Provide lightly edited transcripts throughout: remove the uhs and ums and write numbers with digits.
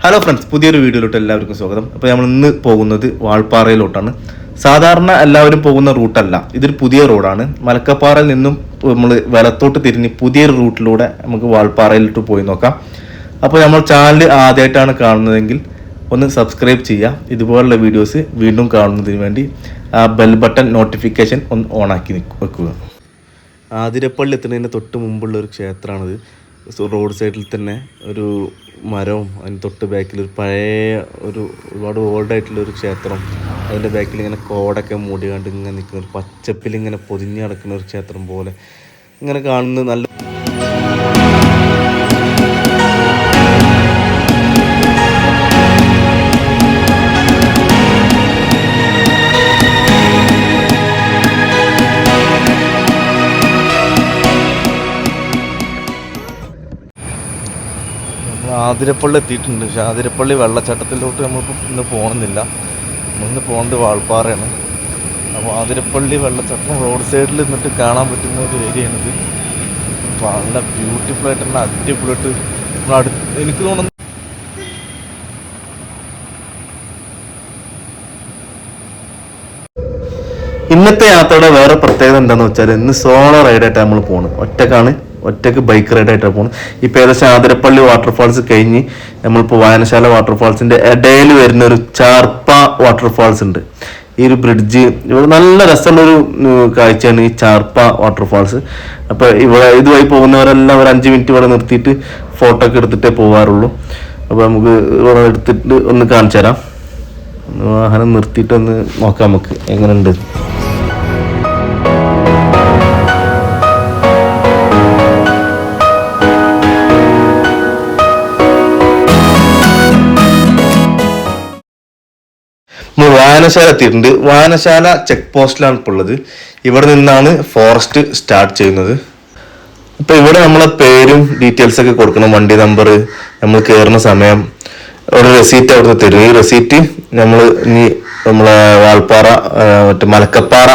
Hello friends, പുതിയൊരു വീഡിയോയിലോട്ട് എല്ലാവർക്കും സ്വാഗതം. അപ്പോൾ നമ്മൾ ഇന്ന് പോകുന്നത് വാൾപ്പാറയിലോട്ടാണ്. സാധാരണ എല്ലാവരും പോകുന്ന റൂട്ടല്ല, ഇതൊരു പുതിയ റോഡാണ്. മലക്കപ്പാറയിൽ നിന്നും നമ്മൾ വലത്തോട്ട് തിരിഞ്ഞ് പുതിയൊരു റൂട്ടിലൂടെ നമുക്ക് വാൾപ്പാറയിലോട്ട് പോയി നോക്കാം. അപ്പോൾ നമ്മൾ ചാനൽ ആദ്യമായിട്ടാണ് കാണുന്നതെങ്കിൽ ഒന്ന് സബ്സ്ക്രൈബ് ചെയ്യുക. ഇതുപോലുള്ള വീഡിയോസ് വീണ്ടും കാണുന്നതിന് വേണ്ടി ആ ബെൽ ബട്ടൺ നോട്ടിഫിക്കേഷൻ ഒന്ന് ഓണാക്കി വെക്കുക. ആതിരപ്പള്ളി എത്തുന്നതിന് തൊട്ട് മുമ്പുള്ള ഒരു ക്ഷേത്രമാണിത്. റോഡ് സൈഡിൽ തന്നെ ഒരു മരവും അതിന് തൊട്ട് ബാക്കിൽ ഒരു പഴയ ഒരുപാട് ഓൾഡായിട്ടുള്ളൊരു ക്ഷേത്രം, അതിൻ്റെ ബാക്കിൽ ഇങ്ങനെ കോടൊക്കെ മൂടി കണ്ട് ഇങ്ങനെ നിൽക്കുന്ന ഒരു പച്ചപ്പിൽ ഇങ്ങനെ പൊതിഞ്ഞ് കിടക്കുന്ന ഒരു ക്ഷേത്രം പോലെ ഇങ്ങനെ കാണുന്നത് നല്ല. ആതിരപ്പള്ളി എത്തിയിട്ടുണ്ട്. പക്ഷെ ആതിരപ്പള്ളി വെള്ളച്ചാട്ടത്തിലോട്ട് നമ്മളിപ്പോൾ ഇന്ന് പോകണമെന്നില്ല. നമ്മളിന്ന് പോകേണ്ടത് വാൾപ്പാറയാണ്. അപ്പോൾ ആതിരപ്പള്ളി വെള്ളച്ചാട്ടം റോഡ് സൈഡിൽ നിന്നിട്ട് കാണാൻ പറ്റുന്ന ഒരു ഏരിയയാണിത്. നല്ല ബ്യൂട്ടിഫുൾ ആയിട്ട് തന്നെ അടിപൊളിയായിട്ട് എനിക്ക് തോന്നുന്നു. ഇന്നത്തെ യാത്രയുടെ വേറെ പ്രത്യേകത എന്താണെന്ന് വെച്ചാൽ ഇന്ന് സോളോ റൈഡായിട്ടാണ് നമ്മൾ പോകുന്നത്. ഒറ്റയ്ക്ക് ബൈക്ക് റൈഡായിട്ടാണ് പോകുന്നത്. ഇപ്പോൾ ഏകദേശം ആതിരപ്പള്ളി വാട്ടർഫാൾസ് കഴിഞ്ഞ് നമ്മളിപ്പോൾ വായനശാല വാട്ടർഫാൾസിൻ്റെ ഇടയിൽ വരുന്ന ഒരു ചാർപ്പ വാട്ടർഫാൾസ് ഉണ്ട്. ഈ ഒരു ബ്രിഡ്ജ് ഇവിടെ നല്ല രസമുള്ളൊരു കാഴ്ചയാണ് ഈ ചാർപ്പ വാട്ടർഫാൾസ്. അപ്പോൾ ഇവിടെ ഇതുവഴി പോകുന്നവരെല്ലാം ഒരു 5 മിനിറ്റ് ഇവിടെ നിർത്തിയിട്ട് ഫോട്ടോ ഒക്കെ എടുത്തിട്ടേ പോകാറുള്ളൂ. അപ്പോൾ നമുക്ക് എടുത്തിട്ട് ഒന്ന് കാണിച്ചു തരാം. വാഹനം നിർത്തിയിട്ടൊന്ന് നോക്കാം നമുക്ക് എങ്ങനെയുണ്ട്. വായനശാല എത്തിയിട്ടുണ്ട്. വായനശാല ചെക്ക് പോസ്റ്റിലാണ് ഇപ്പോൾ ഉള്ളത്. ഇവിടെ നിന്നാണ് ഫോറസ്റ്റ് സ്റ്റാർട്ട് ചെയ്യുന്നത്. ഇപ്പൊ ഇവിടെ നമ്മളെ പേരും ഡീറ്റെയിൽസ് ഒക്കെ കൊടുക്കണം, വണ്ടി നമ്പർ, നമ്മൾ കയറുന്ന സമയം, ഒരു റെസീറ്റ് അവിടുന്ന് തരും. ഈ റെസീറ്റ് നമ്മൾ ഇനി നമ്മളെ വാൾപ്പാറ മലക്കപ്പാറ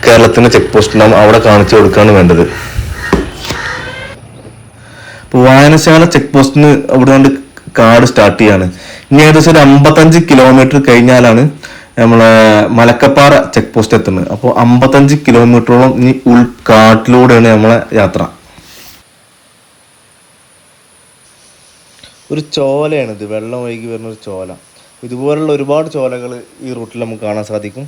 കേരളത്തിന്റെ ചെക്ക് പോസ്റ്റ് ഉണ്ടാവും, അവിടെ കാണിച്ചു കൊടുക്കുകയാണ് വേണ്ടത്. ഇപ്പൊ വായനശാല ചെക്ക് പോസ്റ്റിന് അവിടെ കൊണ്ട് കാർഡ് സ്റ്റാർട്ട് ചെയ്യാണ്. ഇനി ഏകദേശം ഒരു 55 കിലോമീറ്റർ കഴിഞ്ഞാലാണ് നമ്മളെ മലക്കപ്പാറ ചെക്ക് പോസ്റ്റ് എത്തുന്നത്. അപ്പോൾ 55 കിലോമീറ്ററോളം ഇനി ഉൾക്കാട്ടിലൂടെയാണ് നമ്മളെ യാത്ര. ഒരു ചോലയാണിത്, വെള്ളം ഒഴുകി വരുന്ന ഒരു ചോല. ഇതുപോലുള്ള ഒരുപാട് ചോലകൾ ഈ റൂട്ടിൽ നമുക്ക് കാണാൻ സാധിക്കും.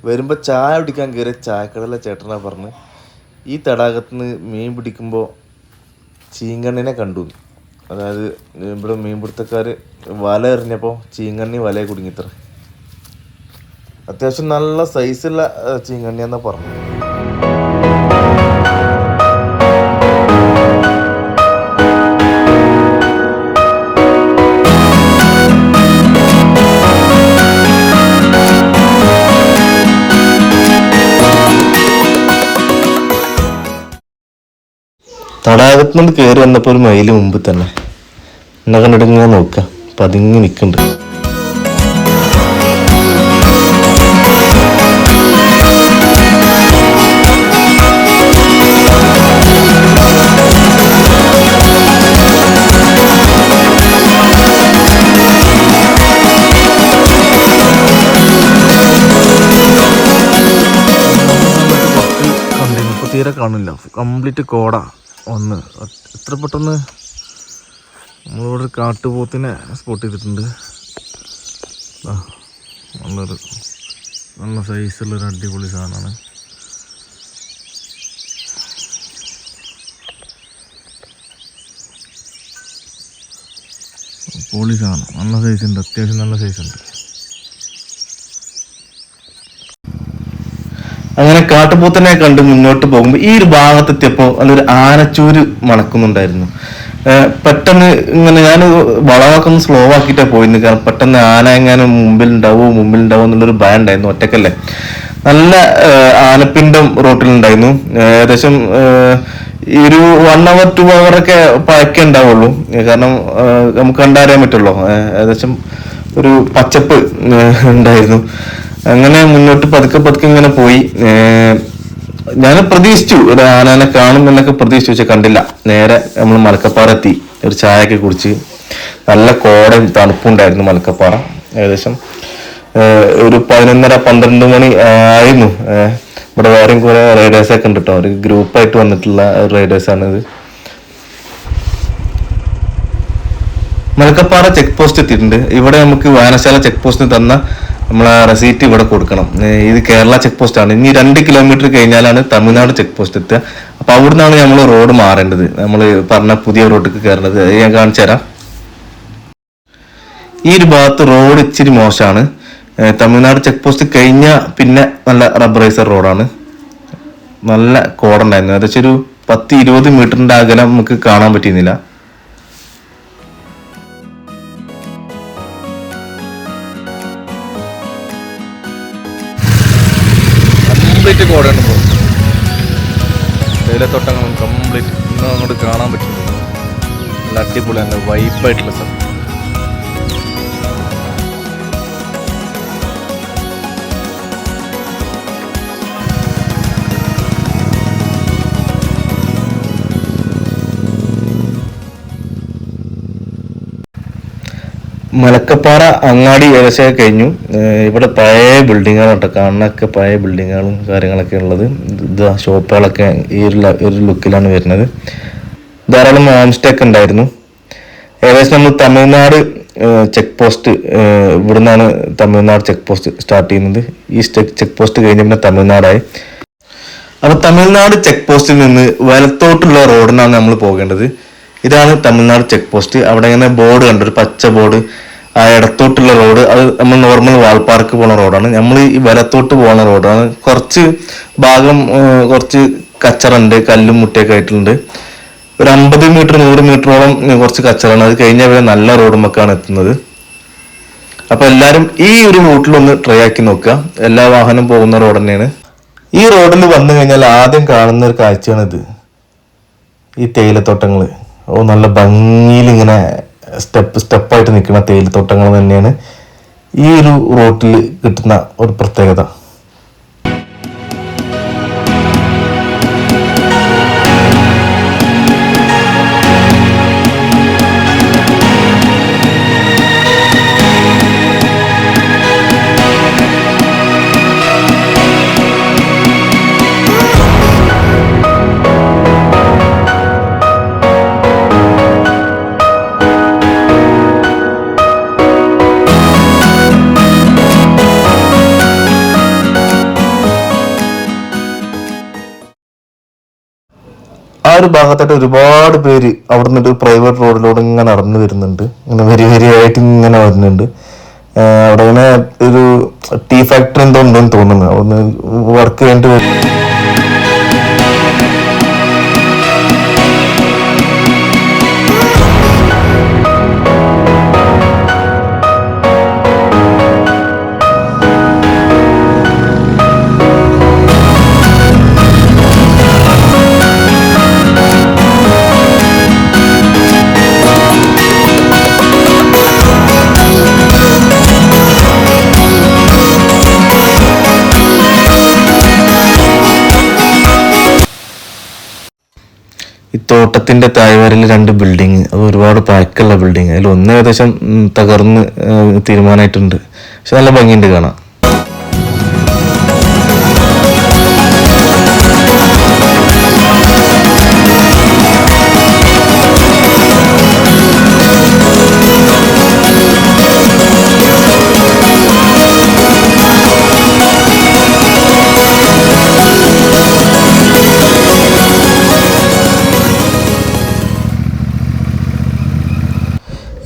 വരുമ്പോൾ ചായ പിടിക്കാൻ കയറിയ ചായക്കടയിലെ ചേട്ടനാ പറഞ്ഞ് ഈ തടാകത്ത് നിന്ന് മീൻ പിടിക്കുമ്പോൾ ചീങ്കണ്ണിനെ കണ്ടു. അതായത് ഇവിടെ മീൻപിടുത്തക്കാർ വല എറിഞ്ഞപ്പോൾ ചീങ്കണ്ണി വലയെ കുടുങ്ങിത്ര. അത്യാവശ്യം നല്ല സൈസുള്ള ചീങ്കണ്ണിയാന്നാ പറഞ്ഞു. തടാകത്ത് നിന്ന് കയറി വന്നപ്പോൾ ഒരു മൈല് മുമ്പ് തന്നെ എന്നെ കണ്ടിട്ട് ഇങ്ങനെ നോക്കുക, പതുങ്ങി നിൽക്കുന്നുണ്ട്. ഇപ്പൊ തീരെ കാണില്ല, കംപ്ലീറ്റ് കോട ഒന്ന്. എത്ര പെട്ടെന്ന് നമ്മളിവിടെ കാട്ടുപോത്തിനെ സ്പോട്ട് ചെയ്തിട്ടുണ്ട്. നല്ല സൈസുള്ളൊരു അടിപൊളി സാധനമാണ്. പൊളി സാധനം, നല്ല സൈസുണ്ട്, അത്യാവശ്യം നല്ല സൈസുണ്ട്. അങ്ങനെ കാട്ടുപോത്തിനെ കണ്ട് മുന്നോട്ട് പോകുമ്പോൾ ഈ ഒരു ഭാഗത്തെത്തിയപ്പോൾ നല്ലൊരു ആനച്ചൂര് മണക്കുന്നുണ്ടായിരുന്നു. പെട്ടെന്ന് ഇങ്ങനെ ഞാൻ വളവൊക്കെ ഒന്ന് സ്ലോ ആക്കിയിട്ടാണ് പോയിരുന്നു. കാരണം പെട്ടെന്ന് ആന എങ്ങാനും മുമ്പിലുണ്ടാവോ എന്നുള്ളൊരു ഭയം ഉണ്ടായിരുന്നു. ഒറ്റക്കല്ലേ. നല്ല ആനപ്പിണ്ടം റോട്ടിലുണ്ടായിരുന്നു. ഏകദേശം ഈ ഒരു 1 hour 2 hour ഒക്കെ പഴക്കേ ഉണ്ടാവുള്ളൂ. കാരണം നമുക്ക് കണ്ടറിയാൻ പറ്റുള്ളൂ. ഏകദേശം ഒരു പച്ചപ്പ് ഉണ്ടായിരുന്നു. അങ്ങനെ മുന്നോട്ട് പതുക്കെ പതുക്കെ ഇങ്ങനെ പോയി. ഞാൻ പ്രതീക്ഷിച്ചു ഒരു ആനനെ കാണും എന്നൊക്കെ പ്രതീക്ഷിച്ചു, പക്ഷെ കണ്ടില്ല. നേരെ നമ്മൾ മലക്കപ്പാറ എത്തി. ഒരു ചായയൊക്കെ കുടിച്ച് നല്ല കോടയും തണുപ്പുണ്ടായിരുന്നു മലക്കപ്പാറ. ഏകദേശം ഒരു 11:30-12 മണി ആയിരുന്നു. ഇവിടെ വേറെയും കുറെ റൈഡേഴ്സൊക്കെ ഉണ്ട് കേട്ടോ. ഒരു ഗ്രൂപ്പായിട്ട് വന്നിട്ടുള്ള റൈഡേഴ്സാണിത്. മലക്കപ്പാറ ചെക്ക് പോസ്റ്റ് എത്തിയിട്ടുണ്ട്. ഇവിടെ നമുക്ക് വായനശാല ചെക്ക് പോസ്റ്റിന് തന്ന നമ്മളെ റെസീറ്റ് ഇവിടെ കൊടുക്കണം. ഇത് കേരള ചെക്ക് പോസ്റ്റ് ആണ്. ഇനി 2 കിലോമീറ്റർ കഴിഞ്ഞാലാണ് തമിഴ്നാട് ചെക്ക് പോസ്റ്റ് എത്തുക. അപ്പൊ അവിടുന്നാണ് നമ്മൾ റോഡ് മാറേണ്ടത്. നമ്മൾ പറഞ്ഞ പുതിയ റോഡിലേക്ക് കയറേണ്ടത്. അത് ഞാൻ കാണിച്ചു തരാം. ഈ ഒരു ഭാഗത്ത് റോഡ് ഇച്ചിരി മോശമാണ്. തമിഴ്നാട് ചെക്ക് പോസ്റ്റ് കഴിഞ്ഞാൽ പിന്നെ നല്ല റബ്ബറൈസർ റോഡാണ്. നല്ല കോടുണ്ടായിരുന്നു. ഏകദേശം ഒരു 10-20 മീറ്ററിന്റെ അകലം നമുക്ക് കാണാൻ പറ്റിയിരുന്നില്ല. കംപ്ലീറ്റ് കോടയാണ് ബ്രോ. തേയിലത്തോട്ടങ്ങളും കംപ്ലീറ്റ് ഇന്നും അങ്ങോട്ട് കാണാൻ പറ്റുന്നില്ല. നല്ല അടിപൊളിയാണ്, വൈബായിട്ടുള്ള സ്ഥലം. മലക്കപ്പാറ അങ്ങാടി ഏകദേശം കഴിഞ്ഞു. ഇവിടെ പഴയ ബിൽഡിങ്ങുകളാണ് കാണുന്നൊക്കെ. പഴയ ബിൽഡിങ്ങുകളും കാര്യങ്ങളൊക്കെ ഉള്ളത്. ഇത് ഷോപ്പുകളൊക്കെ ഈ ഒരു ലുക്കിലാണ് വരുന്നത്. ധാരാളം ഹോം സ്റ്റേ ഒക്കെ ഉണ്ടായിരുന്നു. ഏകദേശം നമ്മൾ തമിഴ്നാട് ചെക്ക് പോസ്റ്റ്, ഇവിടുന്നാണ് തമിഴ്നാട് ചെക്ക് പോസ്റ്റ് സ്റ്റാർട്ട് ചെയ്യുന്നത്. ഈ ചെക്ക് പോസ്റ്റ് കഴിഞ്ഞ പിന്നെ തമിഴ്നാടായി. അപ്പൊ തമിഴ്നാട് ചെക്ക് പോസ്റ്റിൽ നിന്ന് വലത്തോട്ടുള്ള റോഡിനാണ് നമ്മൾ പോകേണ്ടത്. ഇതാണ് തമിഴ്നാട് ചെക്ക് പോസ്റ്റ്. അവിടെ ഇങ്ങനെ ബോർഡ് കണ്ടു, ഒരു പച്ച ബോർഡ്. ആ ഇടത്തോട്ടുള്ള റോഡ് അത് നമ്മൾ നോർമൽ വാൾപ്പാർക്ക് പോണ റോഡാണ്. നമ്മൾ ഈ വലത്തോട്ട് പോകുന്ന റോഡാണ്. കുറച്ച് ഭാഗം കുറച്ച് കച്ചറുണ്ട്, കല്ലും മുട്ടയൊക്കെ ആയിട്ടുണ്ട്. ഒരു 50 മീറ്റർ 100 മീറ്ററോളം കുറച്ച് കച്ചറാണ്. അത് കഴിഞ്ഞാൽ പിന്നെ നല്ല റോഡുമൊക്കെയാണ് എത്തുന്നത്. അപ്പൊ എല്ലാവരും ഈ ഒരു റൂട്ടിലൊന്ന് ട്രൈ ആക്കി നോക്കുക. എല്ലാ വാഹനം പോകുന്ന റോഡ് തന്നെയാണ്. ഈ റോഡിൽ വന്നു കഴിഞ്ഞാൽ ആദ്യം കാണുന്ന ഒരു കാഴ്ചയാണിത്. ഈ തേയിലത്തോട്ടങ്ങള് നല്ല ഭംഗിയിൽ ഇങ്ങനെ സ്റ്റെപ്പായിട്ട് നിൽക്കുന്ന തേയിലത്തോട്ടങ്ങൾ തന്നെയാണ് ഈ ഒരു റൂട്ടിൽ കിട്ടുന്ന ഒരു പ്രത്യേകത. ആ ഒരു ഭാഗത്തായിട്ട് ഒരുപാട് പേര് അവിടെ നിന്നൊരു പ്രൈവറ്റ് റോഡിലൂടെ ഇങ്ങനെ നടന്നു വരുന്നുണ്ട്. ഇങ്ങനെ വരിയായിട്ട് ഇങ്ങനെ വരുന്നുണ്ട്. അവിടെ ഇങ്ങനെ ഒരു ടീ ഫാക്ടറി എന്തോ ഉണ്ടെന്ന് തോന്നുന്നു. അവിടുന്ന് വർക്ക് ചെയ്യേണ്ടി വരും. ഈ തോട്ടത്തിന്റെ താഴ്വരയിൽ 2 ബിൽഡിങ്, അത് ഒരുപാട് പഴക്കമുള്ള ബിൽഡിങ്. അതിൽ ഒന്ന് ഏകദേശം തകർന്ന് തീരുമാനമായിട്ടുണ്ട്. പക്ഷെ നല്ല ഭംഗിയുണ്ട് കാണാൻ.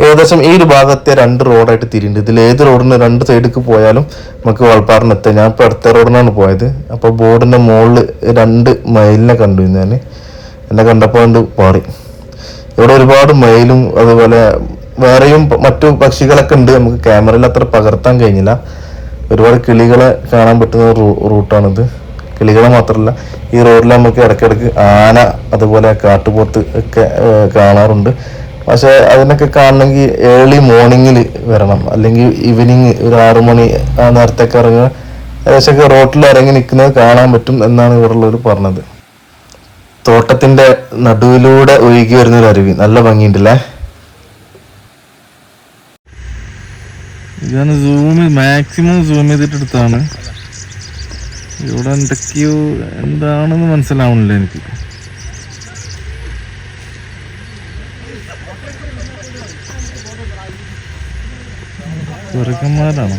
ഏകദേശം ഈ ഒരു ഭാഗത്തെ 2 റോഡായിട്ട് തിരിയുന്നുണ്ട്. ഇതിൽ ഏത് റോഡിന് 2 സൈഡിലേക്ക് പോയാലും നമുക്ക് വാൾപ്പാറിന് എത്താം. ഞാൻ ഇപ്പോൾ അടുത്ത റോഡിനാണ് പോയത്. അപ്പോൾ ബോർഡിന്റെ മുകളിൽ 2 മയിലിനെ കണ്ടു. ഞാൻ എന്നെ കണ്ടപ്പോൾ കൊണ്ട് മാറി. ഇവിടെ ഒരുപാട് മയിലും അതുപോലെ വേറെയും മറ്റു പക്ഷികളൊക്കെ ഉണ്ട്. നമുക്ക് ക്യാമറയിൽ അത്ര പകർത്താൻ കഴിഞ്ഞില്ല. ഒരുപാട് കിളികളെ കാണാൻ പറ്റുന്ന റൂട്ടാണിത്. കിളികളെ മാത്രമല്ല ഈ റോഡിൽ നമുക്ക് ഇടയ്ക്കിടയ്ക്ക് ആന അതുപോലെ കാട്ടുപോത്ത് ഒക്കെ കാണാറുണ്ട്. പക്ഷെ അതിനൊക്കെ കാണണമെങ്കിൽ ഏർലി മോർണിംഗിൽ വരണം, അല്ലെങ്കിൽ ഈവനിങ് ഒരു 6 മണി ആ നേരത്തേക്ക് ഇറങ്ങുക. ഏകദേശമൊക്കെ റോട്ടിൽ ഇറങ്ങി നിൽക്കുന്നത് കാണാൻ പറ്റും എന്നാണ് ഇവിടെ ഉള്ളവർ പറഞ്ഞത്. തോട്ടത്തിന്റെ നടുവിലൂടെ ഒഴുകി വരുന്നൊരു അരുവി, നല്ല ഭംഗിയുണ്ടല്ലേ. ഇതാണ് മാക്സിമം സൂം ചെയ്തിട്ട് എടുത്താണ്. ഇവിടെ എന്തൊക്കെയോ എന്താണെന്ന് മനസ്സിലാവണില്ല എനിക്ക്. കുരങ്ങന്മാരാണോ?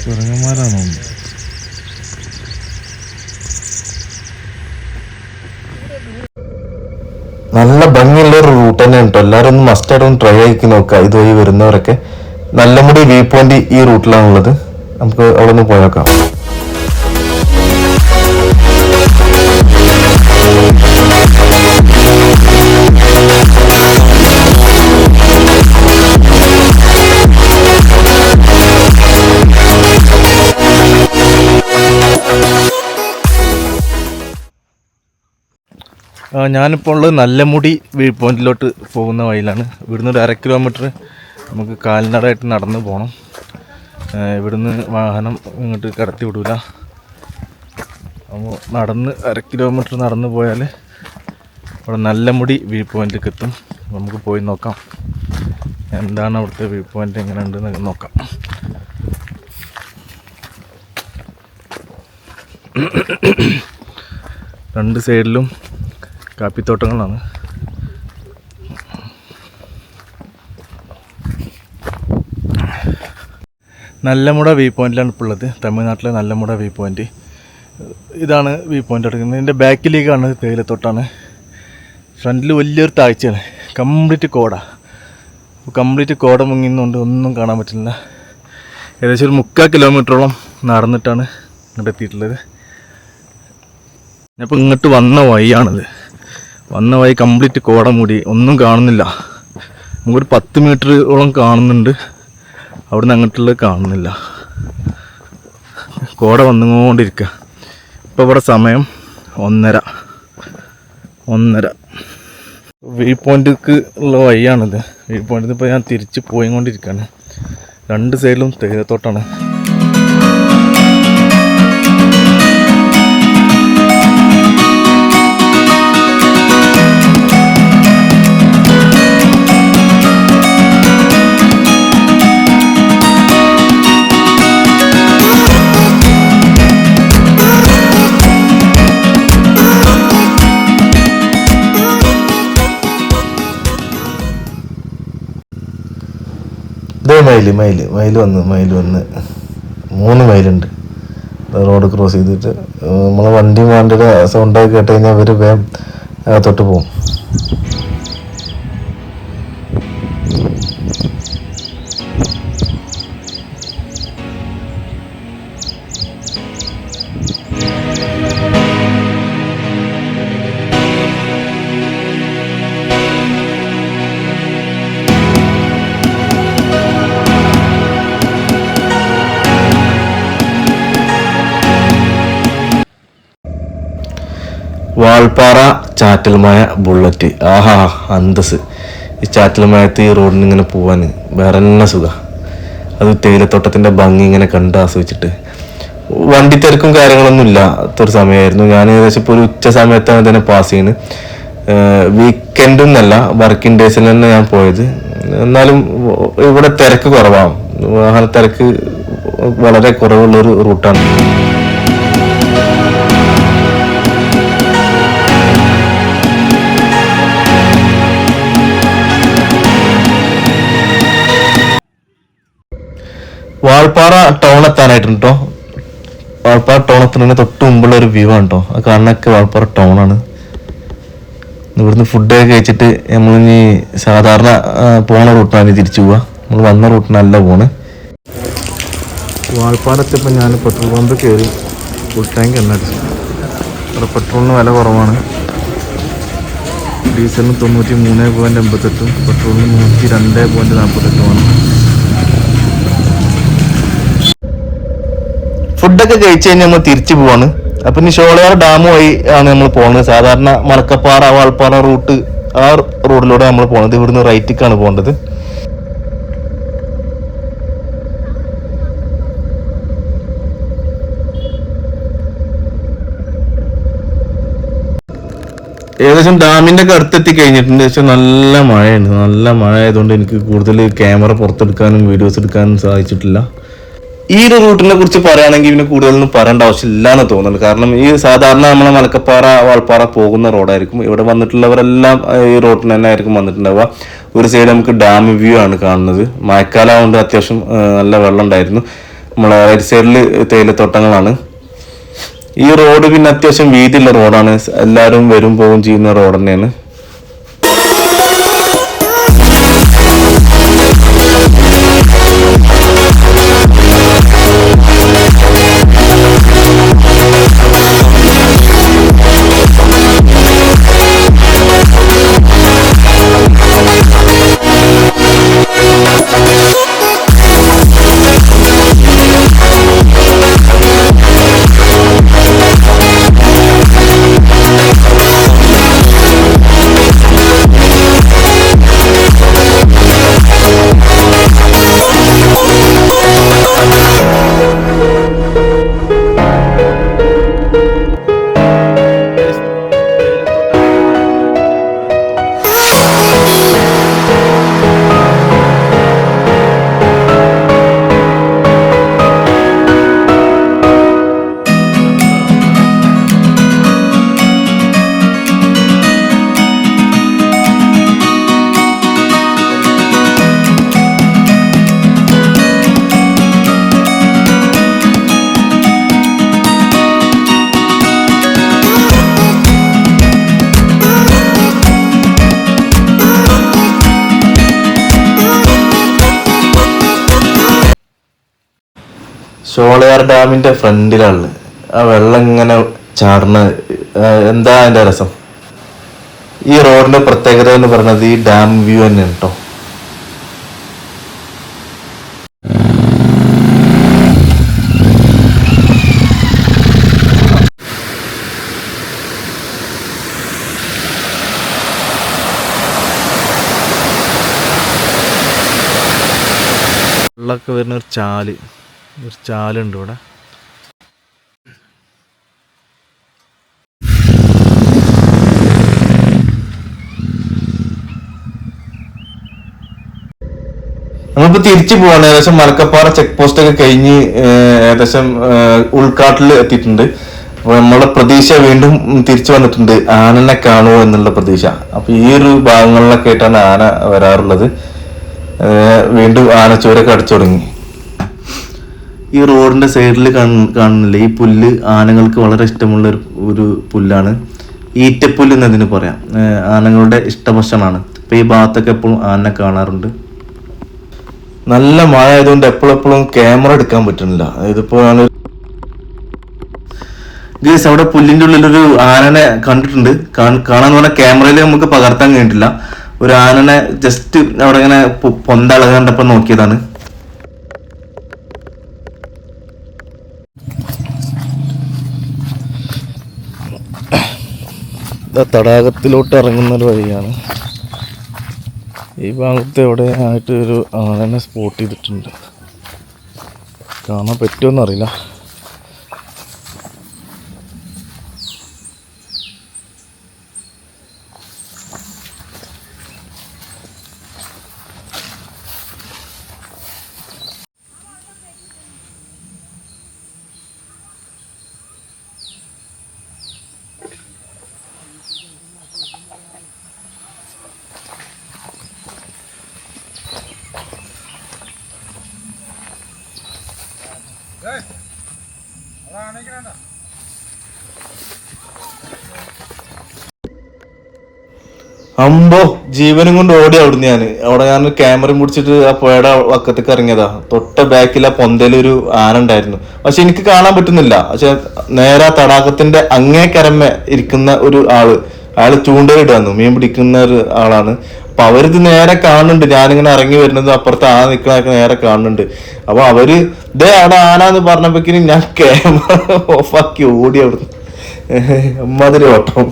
കുരങ്ങന്മാരാണോ? നല്ല ഭംഗിയുള്ള ഒരു റൂട്ട് തന്നെ കേട്ടോ. എല്ലാവരും ഒന്ന് മസ്റ്റായിട്ട് ഒന്ന് ട്രൈ ആക്കി നോക്കുക. ഇതുവഴി വരുന്നവരൊക്കെ. നല്ലമുടി വ്യൂ പോയിന്റ് ഈ റൂട്ടിലാണുള്ളത്. നമുക്ക് അവിടെ ഒന്ന് പോയേക്കാം. ഞാനിപ്പോൾ ഉള്ളത് നല്ലമുടി വ്യൂ പോയിന്റിലോട്ട് പോകുന്ന വഴിയിലാണ്. ഇവിടുന്ന് ഒരു 1/2 കിലോമീറ്റർ നമുക്ക് കാൽനടയായിട്ട് നടന്ന് പോകണം. ഇവിടുന്ന് വാഹനം ഇങ്ങോട്ട് കടത്തി വിടൂല. അപ്പോൾ നടന്ന് 1/2 കിലോമീറ്റർ നടന്ന് പോയാൽ ഇവിടെ നല്ലമുടി വ്യൂ പോയിന്റിലേക്ക് എത്തും. നമുക്ക് പോയി നോക്കാം എന്താണ് അവിടുത്തെ വ്യൂ പോയിന്റ്, എങ്ങനെ ഉണ്ടെന്ന് നോക്കാം. രണ്ട് സൈഡിലും കാപ്പിത്തോട്ടങ്ങളാണ്. നല്ലമുട വ്യൂ പോയിന്റിലാണ് ഇപ്പോൾ ഉള്ളത്. തമിഴ്നാട്ടിലെ നല്ലമുട വ്യൂ പോയിന്റ് ഇതാണ്. വ്യൂ പോയിന്റ് എടുക്കുന്നത് ഇതിൻ്റെ ബാക്കിലേക്കാണ് തേയിലത്തോട്ടാണ്. ഫ്രണ്ടിൽ വലിയൊരു താഴ്ചയാണ്, കംപ്ലീറ്റ് കോട. കംപ്ലീറ്റ് കോട മുങ്ങിന്നുകൊണ്ട് ഒന്നും കാണാൻ പറ്റില്ല. ഏകദേശം ഒരു 3/4 കിലോമീറ്ററോളം നടന്നിട്ടാണ് ഇങ്ങോട്ട് എത്തിയിട്ടുള്ളത്. ഞാനിപ്പോൾ ഇങ്ങോട്ട് വന്ന വഴിയാണിത്. വന്ന വഴി കംപ്ലീറ്റ് കോട മൂടി, ഒന്നും കാണുന്നില്ല. നമുക്കൊരു 10 മീറ്ററോളം കാണുന്നുണ്ട്, അവിടെ നിന്ന് അങ്ങോട്ടുള്ളത് കാണുന്നില്ല. കോട വന്നുകൊണ്ടിരിക്കുക. ഇപ്പോൾ ഇവിടെ സമയം 1:30. വ്യൂ പോയിന്റിലേക്ക് ഉള്ള വഴിയാണിത്. വ്യൂ പോയിന്റിൽ ഇപ്പോൾ ഞാൻ തിരിച്ച് പോയിക്കൊണ്ടിരിക്കുകയാണ്. രണ്ട് സൈഡിലും തേയിലത്തോട്ടാണ്. മയിൽ വന്ന് 3 മൈലുണ്ട് റോഡ് ക്രോസ് ചെയ്തിട്ട്. നമ്മളെ വണ്ടി വണ്ടിയുടെ സൗണ്ടൊക്കെ കേട്ട് കഴിഞ്ഞാൽ ഇവർ വേഗം തൊട്ട് പോകും. വാൾപ്പാറ ചാറ്റൽമഴ ബുള്ളറ്റ്. ആഹാ അന്തസ്. ഈ ചാറ്റൽമഴത്ത് ഈ റോഡിന് ഇങ്ങനെ പോവാൻ വേറെ തന്നെ സുഖം. അത് തേയിലത്തോട്ടത്തിൻ്റെ ഭംഗി ഇങ്ങനെ കണ്ട് ആസ്വദിച്ചിട്ട്. വണ്ടി തിരക്കും കാര്യങ്ങളൊന്നും ഇല്ലാത്തൊരു സമയമായിരുന്നു. ഞാൻ ഏകദേശം ഇപ്പോൾ ഒരു ഉച്ച സമയത്താണ് ഇതിനെ പാസ് ചെയ്യുന്നത്. വീക്കെൻഡൊന്നല്ല, വർക്കിംഗ് ഡേയ്സിൽ തന്നെ ഞാൻ പോയത്. എന്നാലും ഇവിടെ തിരക്ക് കുറവാണ്. വാഹന തിരക്ക് വളരെ കുറവുള്ളൊരു റൂട്ടാണ്. വാൾപ്പാറ ടൗൺ എത്താനായിട്ടുണ്ട് കേട്ടോ. വാൾപ്പാറ ടൗൺ എത്തുന്നതിന് തൊട്ട് മുമ്പുള്ള ഒരു വ്യൂ ആണ് കേട്ടോ. ആ കാണുന്നൊക്കെ വാൾപ്പാറ ടൗണാണ്. ഇവിടുന്ന് ഫുഡൊക്കെ കഴിച്ചിട്ട് നമ്മളിനി സാധാരണ പോണ റൂട്ടിനാണ് തിരിച്ചു പോവുക. നമ്മൾ വന്ന റൂട്ടിനല്ല പോണ്. വാൾപ്പാറ എത്തിയപ്പോൾ ഞാൻ പെട്രോൾ പമ്പ് കയറി ഫുൾ ടാങ്ക് എണ്ണ അടിച്ചു. അവിടെ പെട്രോളിന് വില കുറവാണ്. ഡീസലിന് 93.88, പെട്രോളിന് 102.48. ഫുഡൊക്കെ ഫുഡൊക്കെ കഴിച്ച് കഴിഞ്ഞാൽ നമ്മൾ തിരിച്ചു പോവാണ്. അപ്പൊ ഇനി ഷോളയാർ ഡാം വഴി ആണ് നമ്മൾ പോകുന്നത്. സാധാരണ മലക്കപ്പാറ വാൾപ്പാറ റൂട്ട് ആ റോഡിലൂടെ നമ്മൾ പോകുന്നത്. ഇവിടുന്ന് റൈറ്റിക്കാണ് പോകേണ്ടത്. ഏകദേശം ഡാമിന്റെ ഒക്കെ അടുത്തെത്തി കഴിഞ്ഞിട്ടുണ്ട്. പക്ഷെ നല്ല മഴയാണ്. നല്ല മഴ ആയതുകൊണ്ട് എനിക്ക് കൂടുതൽ ക്യാമറ പുറത്തെടുക്കാനും വീഡിയോസ് എടുക്കാനും സാധിച്ചിട്ടില്ല. ഈ ഒരു റൂട്ടിനെ കുറിച്ച് പറയുകയാണെങ്കിൽ ഇതിന് കൂടുതലൊന്നും പറയേണ്ട ആവശ്യമില്ല എന്ന് തോന്നുന്നുണ്ട്. കാരണം ഈ സാധാരണ നമ്മളെ മലക്കപ്പാറ വാൾപ്പാറ പോകുന്ന റോഡായിരിക്കും. ഇവിടെ വന്നിട്ടുള്ളവരെല്ലാം ഈ റോഡിന് തന്നെ ആയിരിക്കും വന്നിട്ടുണ്ടാവുക. ഒരു സൈഡ് നമുക്ക് ഡാം വ്യൂ ആണ് കാണുന്നത്. മഴക്കാലം ആയതുകൊണ്ട് അത്യാവശ്യം നല്ല വെള്ളം ഉണ്ടായിരുന്നു. നമ്മളെ റൈറ്റ് സൈഡിൽ തേയിലത്തോട്ടങ്ങളാണ്. ഈ റോഡ് പിന്നെ അത്യാവശ്യം വീതിയുള്ള റോഡാണ്. എല്ലാവരും വരും പോവും ചെയ്യുന്ന റോഡ് തന്നെയാണ്. ഷോളയാർ ഡാമിന്റെ ഫ്രണ്ടിലാണ് ആ വെള്ളം ഇങ്ങനെ ചാടുന്ന. എന്താ അതിന്റെ രസം. ഈ റോഡിന്റെ പ്രത്യേകത എന്ന് പറയുന്നത് ഈ ഡാം വ്യൂ തന്നെയാണ് കേട്ടോ. വെള്ളമൊക്കെ വരുന്ന ഒരു ചാലുണ്ട് ഇവിടെ. നമ്മളിപ്പോ തിരിച്ചു പോവാണ്. ഏകദേശം മലക്കപ്പാറ ചെക്ക് പോസ്റ്റ് ഒക്കെ കഴിഞ്ഞ് ഏകദേശം ഉൾക്കാട്ടിൽ എത്തിയിട്ടുണ്ട്. അപ്പൊ നമ്മളെ പ്രതീക്ഷ വീണ്ടും തിരിച്ചു വന്നിട്ടുണ്ട്. ആനനെ കാണുമോ എന്നുള്ള പ്രതീക്ഷ. അപ്പൊ ഈ ഒരു ഭാഗങ്ങളിലൊക്കെ ആയിട്ടാണ് ആന വരാറുള്ളത്. വീണ്ടും ആനച്ചോരൊക്കെ അടിച്ചു തുടങ്ങി. ഈ റോഡിന്റെ സൈഡിൽ കാണുന്നില്ല ഈ പുല്ല് ആനകൾക്ക് വളരെ ഇഷ്ടമുള്ള ഒരു പുല്ലാണ്. ഈറ്റപ്പുല്ല് എന്നതിന് പറയാം. ആനകളുടെ ഇഷ്ടഭക്ഷണമാണ്. അപ്പൊ ഈ ഭാഗത്തൊക്കെ എപ്പോഴും ആനനെ കാണാറുണ്ട്. നല്ല മഴ ആയതുകൊണ്ട് എപ്പോഴെപ്പോഴും ക്യാമറ എടുക്കാൻ പറ്റുന്നില്ല. ഇതിപ്പോ ഗൈസ് അവിടെ പുല്ലിന്റെ ഉള്ളിലൊരു ആനനെ കണ്ടിട്ടുണ്ട്. കാണാന്ന് പറഞ്ഞാൽ ക്യാമറയിൽ നമുക്ക് പകർത്താൻ കഴിഞ്ഞിട്ടില്ല. ഒരു ആനനെ ജസ്റ്റ് അവിടെ ഇങ്ങനെ പൊന്തളക കണ്ടപ്പോ നോക്കിയതാണ്. തടാകത്തിലോട്ട് ഇറങ്ങുന്ന ഒരു വഴിയാണ്. ഈ ഭാഗത്ത് എവിടെ ആയിട്ട് ഒരു ആനനെ സ്പോട്ട് ചെയ്തിട്ടുണ്ട്. കാണാൻ പറ്റുമോന്ന് അറിയില്ല. അമ്പോ ജീവനും കൊണ്ട് ഓടി അവിടുന്ന് അവിടെ ഞാൻ ക്യാമറ പിടിച്ചിട്ട് ആ പുഴയുടെ വക്കത്തേക്ക് ഇറങ്ങിയതാ. തൊട്ട ബാക്കിൽ ആ പൊന്തയിലൊരു ആന ഉണ്ടായിരുന്നു. പക്ഷെ എനിക്ക് കാണാൻ പറ്റുന്നില്ല. പക്ഷെ നേരെ തടാകത്തിന്റെ അങ്ങേ കരമ ഇരിക്കുന്ന ഒരു ആള് ചൂണ്ടയിടുന്നു. മീൻ പിടിക്കുന്ന ഒരു ആളാണ്. അപ്പൊ അവരിത് നേരെ കാണുന്നുണ്ട്, ഞാനിങ്ങനെ ഇറങ്ങി വരുന്നത് അപ്പുറത്ത് ആന നിൽക്കണൊക്കെ നേരെ കാണുന്നുണ്ട്. അപ്പൊ അവര് ഇതേ അവിടെ ആനാന്ന് പറഞ്ഞപ്പോഴേക്കും ഞാൻ ക്യാമറ ഓഫാക്കി ഓടി അവിടുന്ന്. അമ്മാതിരി ഓട്ടം.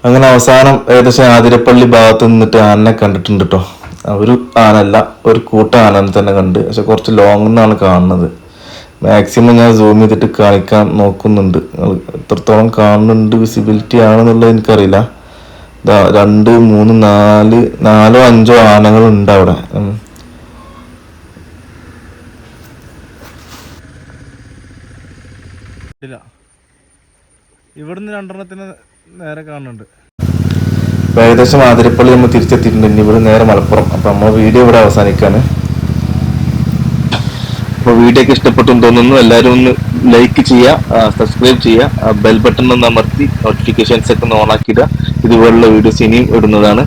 അങ്ങനെ അവസാനം ഏകദേശം ആതിരപ്പള്ളി ഭാഗത്ത് നിന്നിട്ട് ആനനെ കണ്ടിട്ടുണ്ട് കേട്ടോ. ഒരു ആനല്ല, ഒരു കൂട്ട ആനനെ തന്നെ കണ്ട്. പക്ഷെ കുറച്ച് ലോങ് നിന്നാണ് കാണുന്നത്. മാക്സിമം ഞാൻ സൂം ചെയ്തിട്ട് കാണിക്കാൻ നോക്കുന്നുണ്ട്. എത്രത്തോളം കാണുന്നുണ്ട്, വിസിബിലിറ്റി ആണെന്നുള്ളത് എനിക്കറിയില്ല. 2, 3, 4, 5 ആനകളുണ്ട് അവിടെ. ഇവിടുന്ന് 2 നേരെ കാണുന്നുണ്ട്. ഏകദേശം ആതിരപ്പള്ളി നമ്മൾ തിരിച്ചെത്തിയിട്ടുണ്ട്. ഇനി ഇവിടെ നേരെ മലപ്പുറം. അപ്പൊ നമ്മൾ വീഡിയോ ഇവിടെ അവസാനിക്കാണ്. അപ്പോൾ വീഡിയോ ഒക്കെ ഇഷ്ടപ്പെട്ടു തോന്നുന്നു. എല്ലാവരും ഒന്ന് ലൈക്ക് ചെയ്യുക, സബ്സ്ക്രൈബ് ചെയ്യുക, ബെൽ ബട്ടൺ ഒന്ന് അമർത്തി നോട്ടിഫിക്കേഷൻസ് ഒക്കെ ഒന്ന് ഓൺ ആക്കിയിടുക. ഇതുപോലുള്ള വീഡിയോസ് ഇനിയും ഇടുന്നതാണ്.